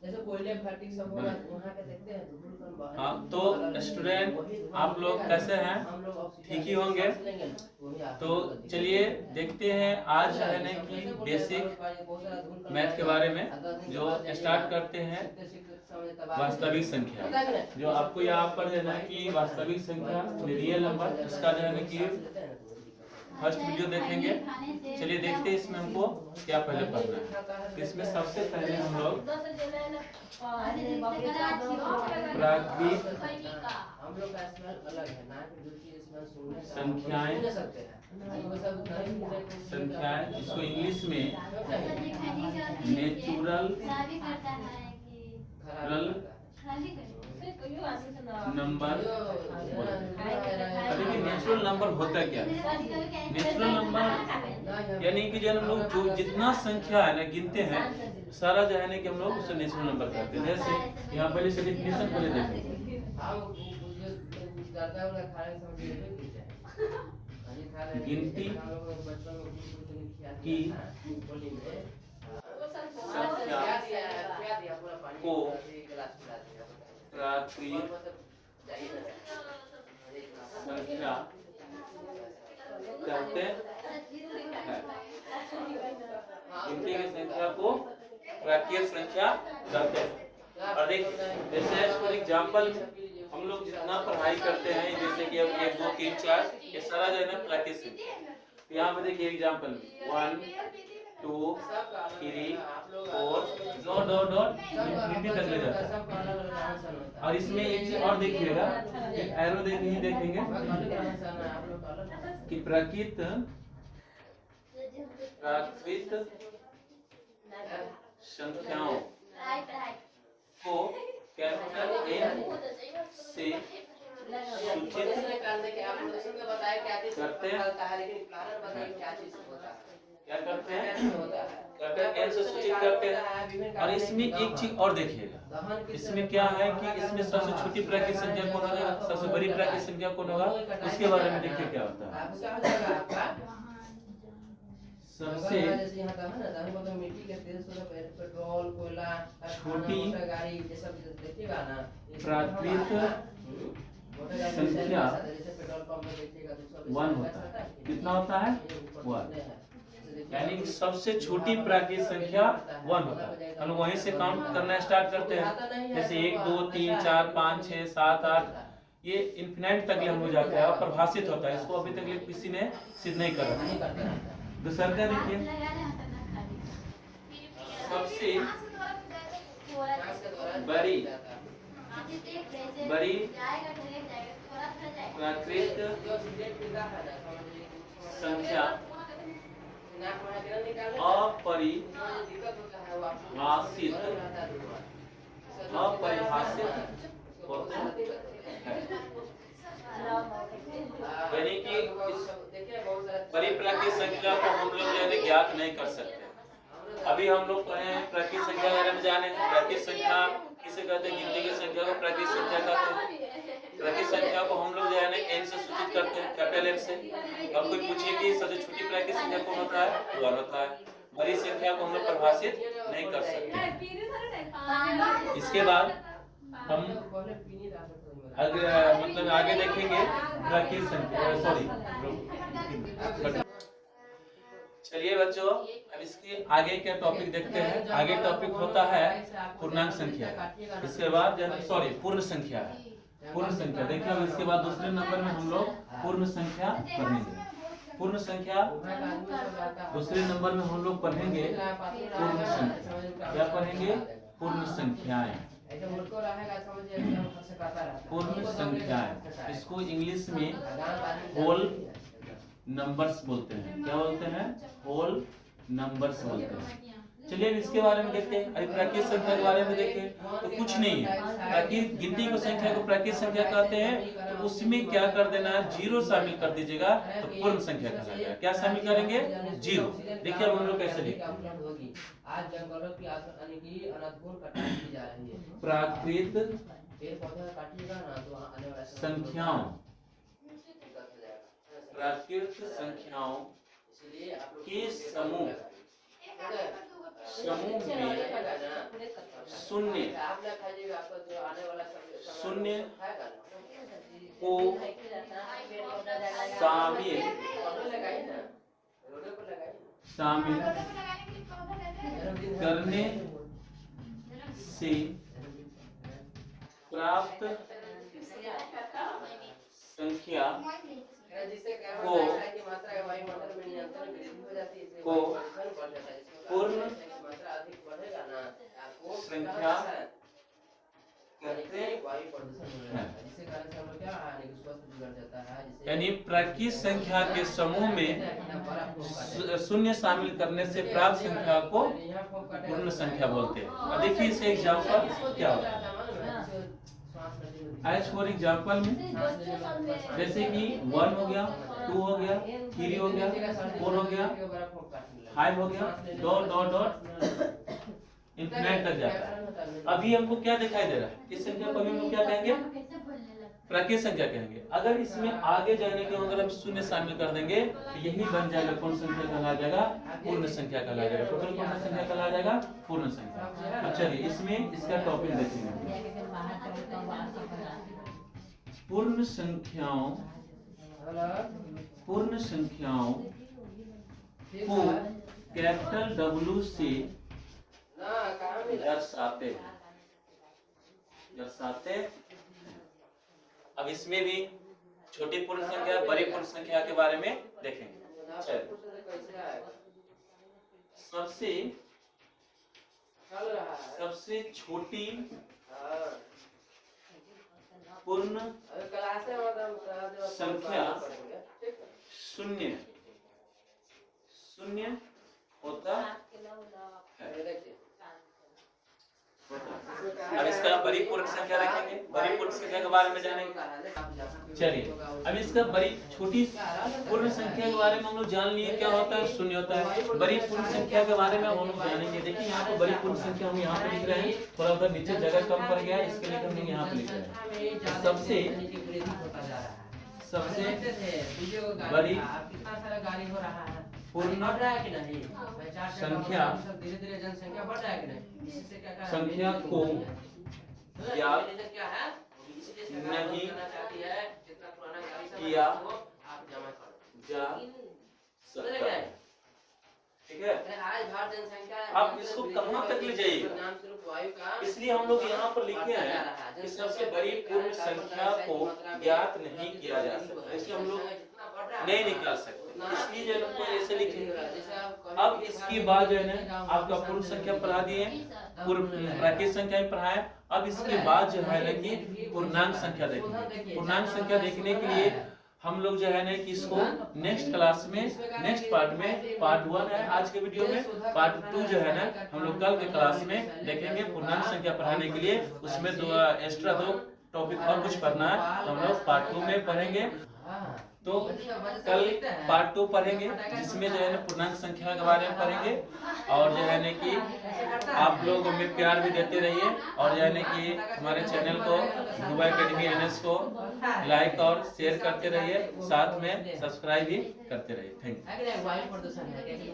जैसे कोयले भट्टी सब वहाँ के देखते हैं तो हाँ, तो स्टूडेंट आप लोग कैसे हैं? ठीक ही होंगे। तो चलिए देखते हैं आज है ना कि बेसिक मैथ के बारे में जो स्टार्ट करते हैं वास्तविक संख्या। जो आपको यहाँ पर है ना कि वास्तविक संख्या रियल नंबर, इसका जो है ना कि फर्स्ट वीडियो देखेंगे। चलिए देखते हैं इसमें हमको क्या पहले पढ़ना है। इसमें सबसे पहले हम लोग प्राकृत संख्याएं इसको इंग्लिश में नेचुरल नंबर। देखिए नेचुरल नंबर होता क्या है? नेचुरल नंबर यानी कि जो हम लोग जो जितना संख्या है ना गिनते हैं सारा जो है ना कि हम लोग उसे नेचुरल नंबर कहते हैं। जैसे यहाँ पहले से डेफिनेशन पहले देखेंगे। गिनती की संख्या को प्राकृत संख्या कहते हैं। गिनती की संख्या को प्राकृत संख्या कहते हैं। और देखिए जैसे फॉर एग्जाम्पल हम लोग जितना पढ़ाई करते हैं जैसे कि अब 1 2 3 4 ये सारा जो है ना प्राकृत संख्या। यहाँ पे देखिए example 1 2 3 4 dot dot dot infinity तक ले जाता है। और इसमें एक चीज और देखिएगा, एरो देखेंगे कि प्राकृत संख्याओं को कैपिटल N से सूचित करते हैं। क्या करते हैं? कैपिटल N से सूचित करते हैं। और इसमें एक चीज और देखिएगा, इसमें क्या है कि इसमें सबसे छोटी प्राकृत संख्या कौन होगा, सबसे बड़ी प्राकृत संख्या कौन होगा, उसके बारे में देखिए क्या होता है। सबसे पेट्रोल कोयला छोटी प्राकृत संख्या 1 होता है। कितना होता है? 1। यानी कि सबसे छोटी प्राकृत संख्या 1 होता है। हम वहीं से काउंट करना स्टार्ट करते हैं। जैसे 1 2 3 4 5 6 7 8 ये इन्फिनाइट तक हम हो जाते हैं और प्रभाषित होता है। इसको अभी तक किसी ने सिद्ध नहीं करा। दूसरा देखिए सबसे बड़ी प्राकृत संख्या अपरिभाषित होता है। यानी कि बड़ी प्राकृत संख्या को हम लोग यानी ज्ञात नहीं कर सकते। अभी हम लोग पढ़े प्राकृत संख्या के बारे में जाने। प्राकृत संख्या किसे कहते हैं? गिनती की संख्या को प्राकृत संख्या कहते हैं। प्राकृत संख्या को हम लोग जो है ना n से सूचित करते हैं, कैपिटल N से। अब कोई पूछे कि सबसे छोटी प्राकृत संख्या कौन होता है? 1 होता है। बड़ी संख्या को हम लोग परिभाषित नहीं कर सकते। इसके बाद हम मतलब आगे देखेंगे प्राकृत संख्या। सॉरी चलिए बच्चों अब इसके आगे क्या टॉपिक देखते हैं। आगे टॉपिक होता है पूर्णांक संख्या। इसके बाद सॉरी पूर्ण संख्या है। पूर्ण संख्या देखिए अब इसके बाद दूसरे नंबर में हम लोग पूर्ण संख्या पढ़ेंगे। पूर्ण संख्या दूसरे नंबर में हम लोग पढ़ेंगे पूर्ण संख्या। क्या पढ़ेंगे? पूर्ण संख्याएं। पूर्ण संख्याएं इसको इंग्लिश में होल नंबर्स बोलते हैं। क्या बोलते हैं? होल नंबर्स बोलते हैं। चलिए इसके बारे में देखते हैं। अभी प्राकृत संख्या के बारे में देखें तो कुछ नहीं है। प्राकृत गिनती की संख्या को प्राकृत संख्या कहते हैं। तो उसमें क्या कर देना है? 0 शामिल कर दीजिएगा तो पूर्ण संख्या कहलाएगा। क्या शामिल करेंगे? 0। देखिए अब हम लोग कैसे लिखते हैं। आज जंगलों की अनंतपूर्ण कटाई की जा रही है। प्राकृत संख्याओं प्राकृत संख्याओं के समूह में शून्य आप ना खाइएगा, आपको जो आने वाला समय शून्य खाएगा ना। को शामिल पौधे लगाइए ना, रोडे पर लगाइए ना। शामिल करने से प्राप्त संख्या जिससे कार्बन को डाइऑक्साइड की मात्रा है वायुमंडल में निरंतर वृद्धि हो जाती है, इससे को वायु प्रदूषण बढ़ जाता है। इसमें पूर्ण कार्बन डाइऑक्साइड की मात्रा अधिक बढ़ेगा ना, आपको संख्या कहते हैं वायु प्रदूषण हो जाता है, जिससे कारण से हम लोग क्या हानि की स्वास्थ्य बिगड़ जाता है। जिससे यानी प्राकृतिक संख्या के समूह में शून्य शामिल करने से प्राप्त संख्या को पूर्ण संख्या बोलते हैं। अब देखिए इसका एग्जाम्पल क्या होता है। एज फॉर एग्जाम्पल में जैसे कि 1 हो गया, 2 हो गया, 3 हो गया, 4 हो गया, 5 हो गया, डॉट डॉट डॉट इन्फिनिट तक जाता है। अभी हमको क्या दिखाई दे रहा है? इस संख्या को हम लोग क्या कहेंगे? प्राकृतिक संख्या कहेंगे। अगर इसमें आगे जाने के अगर हम शून्य शामिल कर देंगे तो यही बन जाएगा कौन संख्या कहला जाएगा? पूर्ण संख्या कहला जाएगा। टोटल कौन सा संख्या कहला जाएगा? पूर्ण संख्या। अब चलिए इसमें इसका टॉपिक देखेंगे। पूर्ण संख्याओं को कैपिटल W से दर्शाते अब इसमें भी छोटी पूर्ण संख्या बड़ी पूर्ण संख्या के बारे में देखेंगे। सबसे छोटी पूर्ण संख्या शून्य होता है। अब इसका बड़ी पूर्ण संख्या देखेंगे, बड़ी पूर्ण संख्या के बारे में जानेंगे। चलिए अब इसका बड़ी छोटी पूर्ण संख्या के बारे में हम लोग जान लिए क्या होता है? शून्य होता है। बड़ी पूर्ण संख्या के बारे में हम लोग जानेंगे। देखिए यहाँ पर बड़ी पूर्ण संख्या हम यहाँ पे लिख रहे हैं, थोड़ा उधर नीचे जगह कम पड़ गया है, इसके लिए हम लोग यहाँ पे लिख रहे हैं। सबसे बड़ी पूर्ण संख्या को ज्ञात नहीं किया जा सकता। ठीक है, आप इसको कहाँ तक ले जाइएगा? इसलिए हम लोग यहाँ पर लिखे हैं कि सबसे बड़ी पूर्ण संख्या को ज्ञात नहीं किया जा सकता। इसलिए हम लोग नहीं निकाल सकते, इसलिए जो हमको ऐसे लिखे। अब इसकी बाद जो है ना आपका पूर्ण संख्या पढ़ा दिए, प्राकृतिक संख्या में पढ़ाया। अब इसके बाद जो है ना कि पूर्णांक संख्या देखेंगे। पूर्णांक संख्या देखने के लिए हम लोग जो है ना कि इसको नेक्स्ट क्लास में, नेक्स्ट पार्ट में, पार्ट 1 है आज के वीडियो में, पार्ट 2 जो है ना हम लोग कल के क्लास में देखेंगे। पूर्णांक संख्या पढ़ाने के लिए उसमें एक्स्ट्रा 2 टॉपिक और कुछ पढ़ना है, तो हम लोग पार्ट 2 में पढ़ेंगे। तो कल पार्ट 2 पढ़ेंगे जिसमें जो है ना पूर्णांक संख्या के बारे में पढ़ेंगे। और जो है ना कि आप लोग हमें प्यार भी देते रहिए, और जो है ना कि हमारे चैनल को ध्रुव एकेडमी NS को लाइक और शेयर करते रहिए, साथ में सब्सक्राइब भी करते रहिए। Thank you.